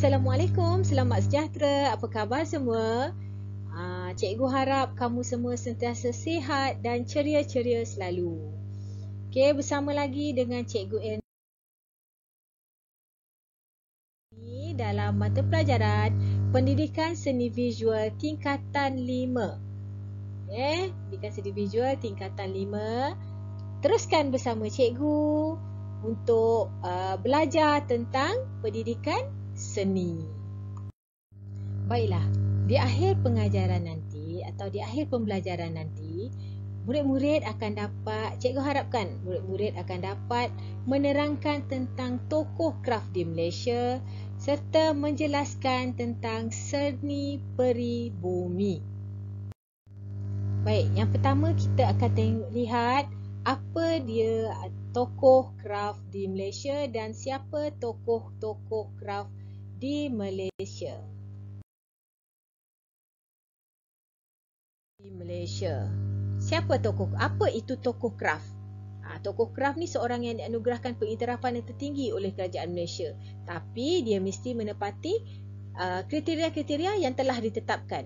Assalamualaikum, selamat sejahtera. Apa khabar semua? Cikgu harap kamu semua sentiasa sihat dan ceria-ceria selalu. Okey, bersama lagi dengan Cikgu Ernie dalam mata pelajaran Pendidikan Seni Visual tingkatan 5. Pendidikan Seni Visual tingkatan 5. Teruskan bersama cikgu untuk belajar tentang pendidikan seni. Baiklah, di akhir pengajaran nanti atau di akhir pembelajaran nanti, murid-murid akan dapat, cikgu harapkan murid-murid akan dapat menerangkan tentang tokoh kraf di Malaysia serta menjelaskan tentang seni peri bumi. Baik, yang pertama kita akan lihat apa dia tokoh kraf di Malaysia dan siapa tokoh-tokoh kraf di Malaysia. Siapa tokoh? Apa itu tokoh kraf? Tokoh kraf ni seorang yang dianugerahkan pengiktirafan yang tertinggi oleh kerajaan Malaysia. Tapi dia mesti menepati kriteria-kriteria yang telah ditetapkan.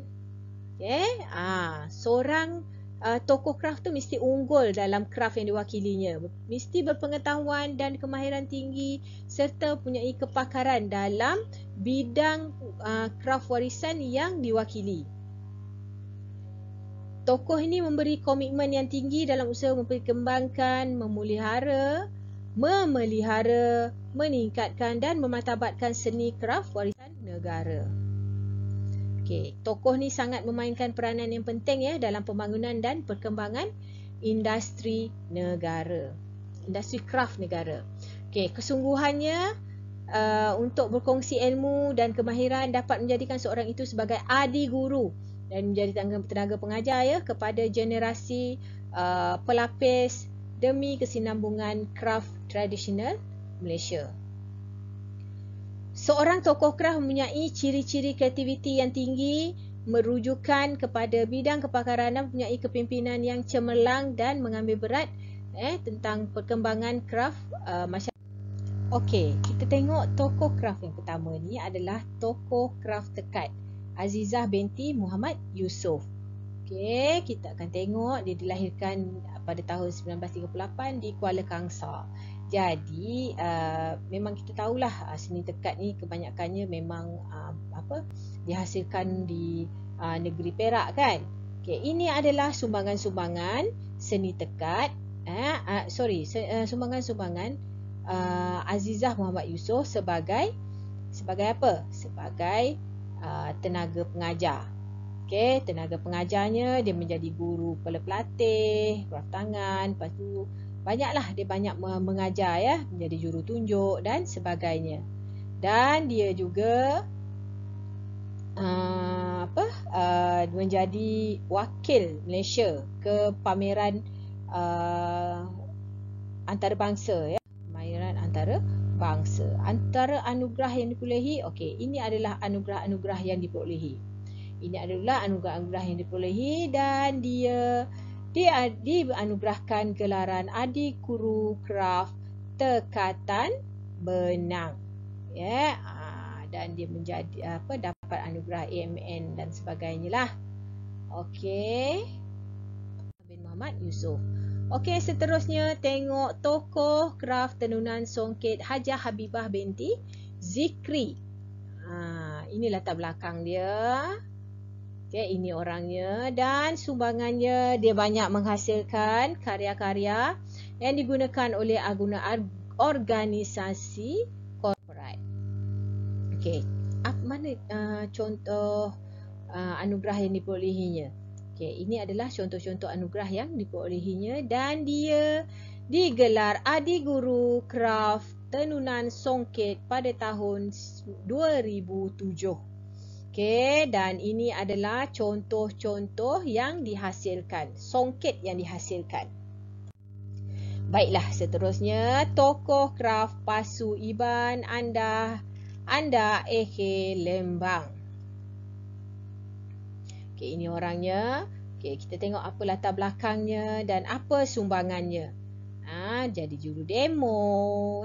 Seorang tokoh kraf tu mesti unggul dalam kraf yang diwakilinya. Mesti berpengetahuan dan kemahiran tinggi serta mempunyai kepakaran dalam bidang kraf warisan yang diwakili. Tokoh ini memberi komitmen yang tinggi dalam usaha memperkembangkan, memelihara, meningkatkan dan memartabatkan seni kraf warisan negara. Tokoh ni sangat memainkan peranan yang penting dalam pembangunan dan perkembangan industri negara. Industri kraf negara. Kesungguhannya untuk berkongsi ilmu dan kemahiran dapat menjadikan seorang itu sebagai adi guru dan menjadi tenaga pengajar kepada generasi pelapis demi kesinambungan kraf tradisional Malaysia. Seorang tokoh kraf mempunyai ciri-ciri kreativiti yang tinggi, merujukan kepada bidang kepakaran dan mempunyai kepimpinan yang cemerlang dan mengambil berat tentang perkembangan kraf masyarakat. Kita tengok tokoh kraf yang pertama ni adalah tokoh kraf tekad, Azizah binti Muhammad Yusof. Kita akan tengok dia dilahirkan pada tahun 1938 di Kuala Kangsar. Jadi memang kita tahulah seni tekad ni kebanyakannya memang dihasilkan di negeri Perak kan. Ini adalah sumbangan-sumbangan seni tekad sumbangan-sumbangan Azizah Muhammad Yusof sebagai apa? Sebagai tenaga pengajar. Tenaga pengajarnya dia menjadi guru kepala pelatih, kraf tangan, lepas tu banyaklah dia banyak mengajar menjadi juru tunjuk dan sebagainya. Dan dia juga menjadi wakil Malaysia ke pameran antarabangsa pameran antarabangsa. Antara anugerah yang diperolehi, ini adalah anugerah-anugerah yang diperolehi. Dan dia dianugerahkan gelaran Adi Guru Kraf Tekatan Benang. Dan dia menjadi dapat anugerah AMN dan sebagainya lah. Bin Muhammad Yusof. Seterusnya tengok tokoh kraf tenunan songket Hajah Habibah binti Zikri. Ini latar belakang dia. Ini orangnya dan sumbangannya dia banyak menghasilkan karya-karya yang digunakan oleh organisasi korporat. Mana contoh anugerah yang diperolehinya? Ini adalah contoh-contoh anugerah yang diperolehinya dan dia digelar Adi Guru Kraf Tenunan Songket pada tahun 2007. Dan ini adalah contoh-contoh yang dihasilkan, songket yang dihasilkan. Baiklah, seterusnya tokoh kraf Pasu Iban Anda Eke Lembang. Ini orangnya. Kita tengok apa latar belakangnya dan apa sumbangannya. Jadi juru demo.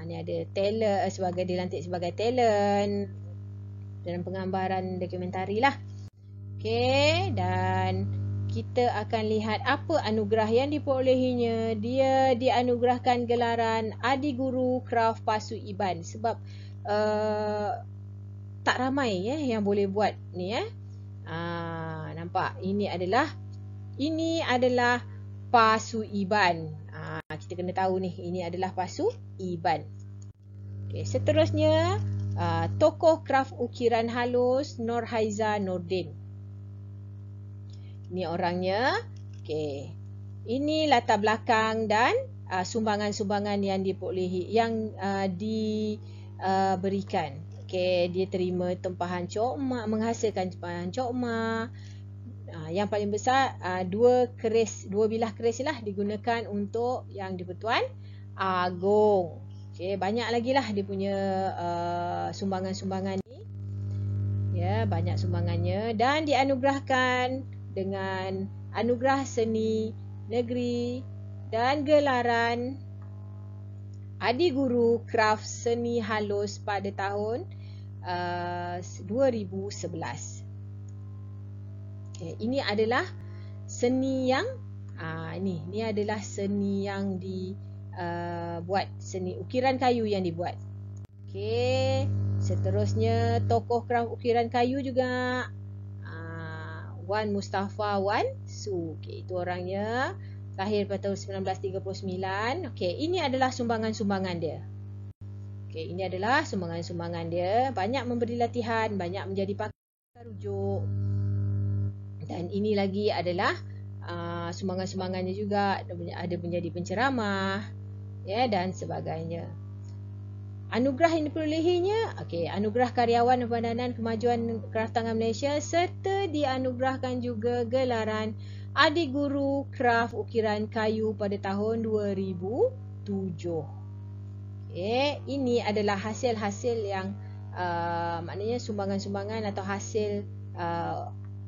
Ni ada talent, sebagai dilantik sebagai talent dalam penggambaran dokumentari lah. Okey, dan kita akan lihat apa anugerah yang diperolehinya. Dia dianugerahkan gelaran Adi Guru Kraft Pasu Iban sebab tak ramai yang boleh buat ni nampak ini adalah pasu Iban. Kita kena tahu ni, ini adalah pasu Iban. Okey, seterusnya tokoh kraft ukiran halus Norhaiza Nordin. Ini orangnya. Okey. Ini latar belakang dan sumbangan-sumbangan yang diperolehi, yang diberikan. Okey, dia terima tempahan cokma, menghasilkan tempahan cokma. Yang paling besar dua bilah keris lah digunakan untuk yang di-Pertuan Agong. Okey, banyak lagi lah dia punya sumbangan-sumbangan ni. Ya, banyak sumbangannya dan dianugerahkan dengan anugerah seni negeri dan gelaran Adi Guru Kraft Seni Halus pada tahun 2011. Okay, ini adalah seni yang ini adalah seni yang dibuat, seni ukiran kayu yang dibuat. Okey, seterusnya tokoh kraft ukiran kayu juga Wan Mustafa Wan Su. Okey, itu orangnya lahir pada tahun 1939. Okey, ini adalah sumbangan-sumbangan dia. Okey, ini adalah sumbangan-sumbangan dia. Banyak memberi latihan, banyak menjadi pakar rujuk. Dan ini lagi adalah sumbangan-sumbangannya juga, ada menjadi penceramah, ya, dan sebagainya. Anugerah yang diperolehinya, okey, anugerah karyawan Pemadanan Kemajuan Kraft Tangan Malaysia serta dianugerahkan juga gelaran Adi Guru Kraft Ukiran Kayu pada tahun 2007. Okey, ini adalah hasil-hasil yang maknanya sumbangan-sumbangan atau hasil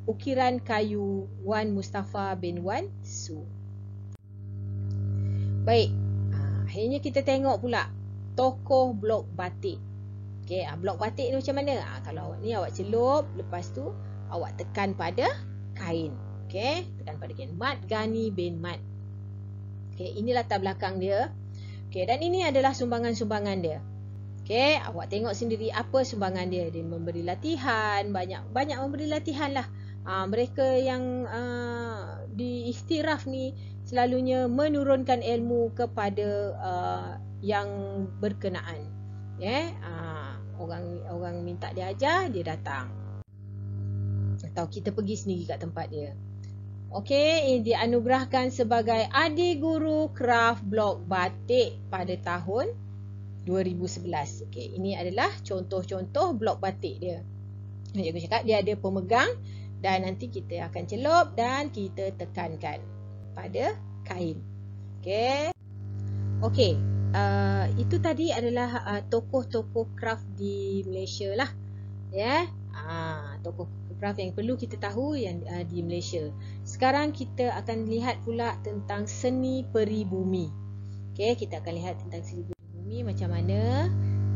ukiran kayu Wan Mustafa bin Wan Su. Baik, akhirnya kita tengok pula tokoh blok batik. Okey, blok batik ni macam mana? Kalau awak ni awak celup, lepas tu awak tekan pada kain. Okey, tekan pada kain. Mat Gani bin Mat. Okey, ini latar belakang dia. Okey, dan ini adalah sumbangan-sumbangan dia. Okey, awak tengok sendiri apa sumbangan dia. Dia memberi latihan, banyak memberi latihan lah. Mereka yang diiktiraf ni selalunya menurunkan ilmu kepada yang berkenaan. Orang minta dia ajar, dia datang. Atau kita pergi sendiri kat tempat dia. Okey, dianugerahkan sebagai Adi Guru Kraft Blok Batik pada tahun 2011. Okey, ini adalah contoh-contoh blok batik dia. Cikgu cakap dia ada pemegang dan nanti kita akan celup dan kita tekankan pada kain. Okey. Okey. Itu tadi adalah tokoh-tokoh kraft di Malaysia lah. Ya. Tokoh kraft yang perlu kita tahu yang di Malaysia. Sekarang kita akan lihat pula tentang seni peribumi. Okey, kita akan lihat tentang seni peribumi macam mana.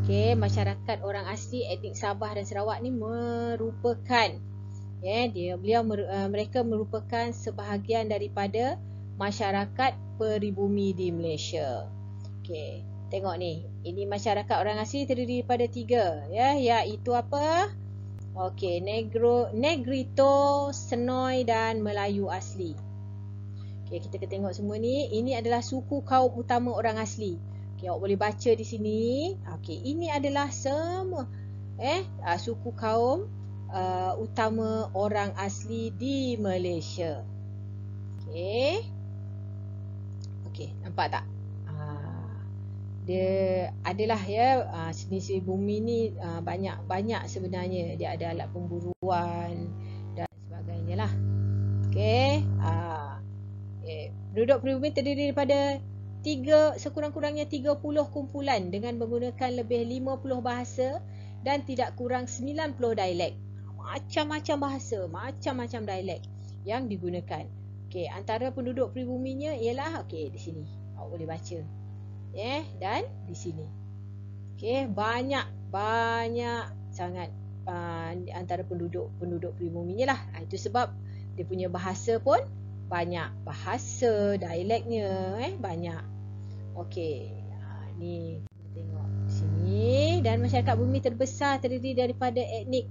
Okey, masyarakat orang asli etnik Sabah dan Sarawak ni merupakan mereka merupakan sebahagian daripada masyarakat peribumi di Malaysia. Okey, tengok ni. Ini masyarakat orang asli terdiri daripada 3, iaitu apa? Okey, Negrito, Senoi dan Melayu asli. Okey, kita tengok semua ni. Ini adalah suku kaum utama orang asli. Okey, awak boleh baca di sini. Okey, ini adalah semua suku kaum utama orang asli di Malaysia. Okey. Okey, nampak tak? Dia adalah seni bumi ni banyak sebenarnya. Dia ada alat pemburuan dan sebagainya lah. Okey. Penduduk peribumi terdiri daripada sekurang-kurangnya 30 kumpulan dengan menggunakan lebih 50 bahasa dan tidak kurang 90 dialek. Macam-macam bahasa, macam-macam dialek yang digunakan. Okey, antara penduduk peribuminya ialah di sini. Awak boleh baca. Dan di sini. Okey, banyak sangat antara penduduk pribuminya lah. Itu sebab dia punya bahasa pun banyak, bahasa dialeknya banyak. Okey, ni tengok sini. Dan masyarakat bumi terbesar terdiri daripada etnik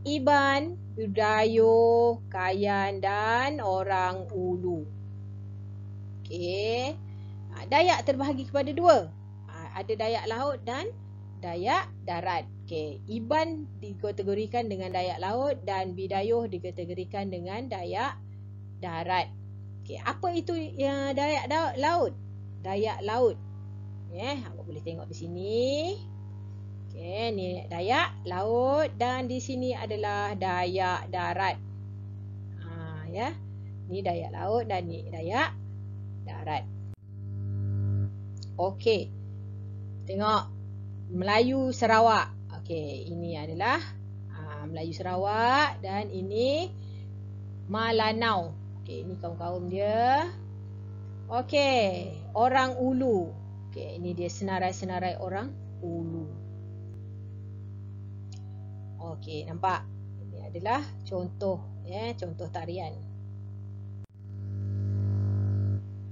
Iban, Budayo, Kayan dan orang Ulu. Okey. Dayak terbahagi kepada dua. Ada Dayak laut dan Dayak darat. Okey, Iban dikategorikan dengan Dayak laut dan Bidayuh dikategorikan dengan Dayak darat. Okey, apa itu Dayak laut? Dayak laut. Awak boleh tengok di sini. Okey, ni Dayak laut dan di sini adalah Dayak darat. Ni Dayak laut dan ni Dayak darat. Okey. Tengok Melayu Sarawak. Okey, ini adalah Melayu Sarawak dan ini Malanau. Okey, ini kaum-kaum dia. Okey, orang Ulu. Okey, ini dia senarai-senarai orang Ulu. Okey, nampak? Ini adalah contoh contoh tarian.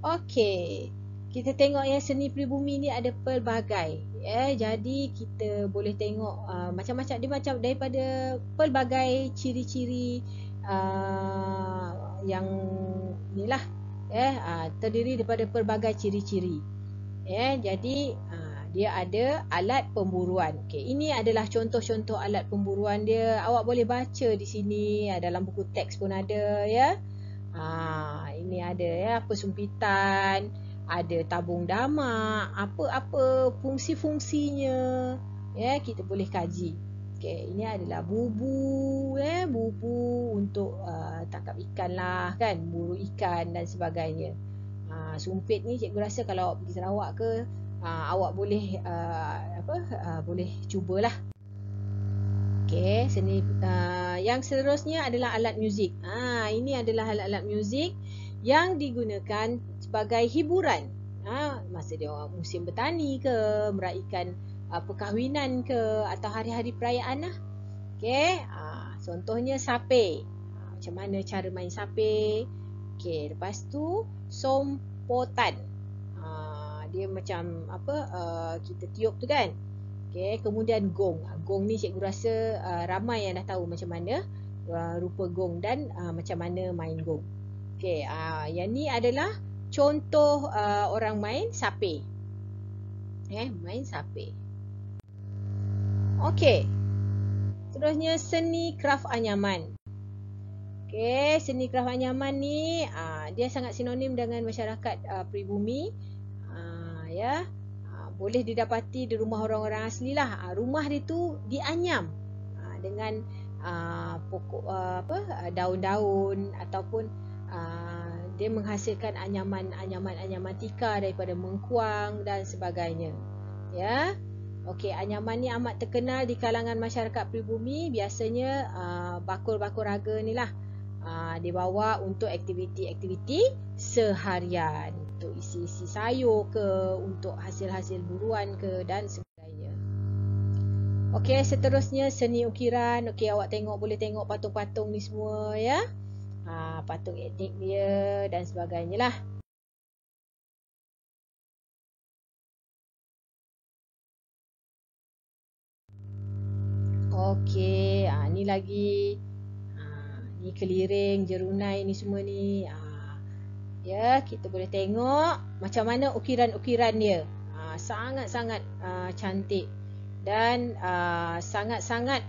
Okey. Kita tengok yang seni pribumi ni ada pelbagai. Jadi kita boleh tengok macam-macam, dia macam daripada pelbagai ciri-ciri yang inilah terdiri daripada pelbagai ciri-ciri. Jadi dia ada alat pemburuan. Okey, ini adalah contoh-contoh alat pemburuan dia. Awak boleh baca di sini, dalam buku teks pun ada ya. Ini ada pesumpitan, ada tabung damak, apa-apa fungsi-fungsinya kita boleh kaji. Okey, ini adalah bubu bubu untuk tangkap ikan lah kan, buru ikan dan sebagainya. Sumpit ni cikgu rasa kalau awak pergi Sarawak ke awak boleh boleh cubalah. Okey, seni yang seterusnya adalah alat muzik. Ini adalah alat-alat muzik yang digunakan sebagai hiburan. Masa dia orang musim bertani ke, meraikan perkahwinan ke atau hari-hari perayaan lah. Okey, contohnya sape. Macam mana cara main sape? Okey, lepas tu sompotan. Dia macam kita tiup tu kan. Okey, kemudian gong. Gong ni cikgu rasa ramai yang dah tahu macam mana rupa gong dan macam mana main gong. Okey, yang ni adalah contoh orang main sape. Main sape. Okey. Terusnya seni kraft anyaman. Okey, seni kraft anyaman ni dia sangat sinonim dengan masyarakat pribumi. Boleh didapati di rumah orang-orang asli lah. Rumah dia tu dianyam dengan pokok daun-daun ataupun dia menghasilkan anyaman tika daripada mengkuang dan sebagainya. Okey, anyaman ni amat terkenal di kalangan masyarakat pribumi. Biasanya bakul-bakul raga ni lah dibawa untuk aktiviti-aktiviti seharian, untuk isi-isi sayur ke, untuk hasil-hasil buruan ke dan sebagainya. Okey, seterusnya seni ukiran. Okey, awak boleh tengok patung-patung ni semua ya. Patung etnik dia dan sebagainya lah. Okey, ni lagi ni keliring, jerunai ni semua ni. Kita boleh tengok macam mana ukiran-ukiran dia. Sangat-sangat cantik dan sangat-sangat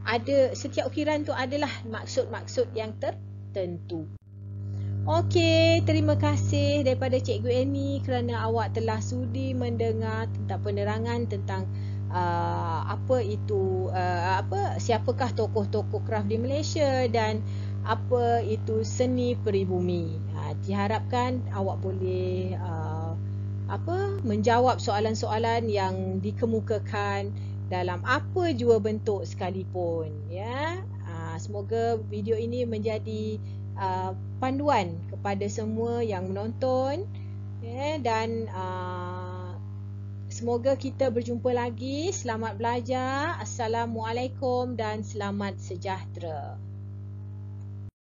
ada, setiap ukiran tu adalah maksud-maksud yang tertentu. Okey, terima kasih daripada Cikgu Annie kerana awak telah sudi mendengar tentang penerangan tentang siapakah tokoh-tokoh kraft di Malaysia dan apa itu seni peribumi. Diharapkan awak boleh menjawab soalan-soalan yang dikemukakan dalam apa jua bentuk sekalipun ya. Semoga video ini menjadi panduan kepada semua yang menonton dan Semoga kita berjumpa lagi. Selamat belajar. Assalamualaikum dan selamat sejahtera.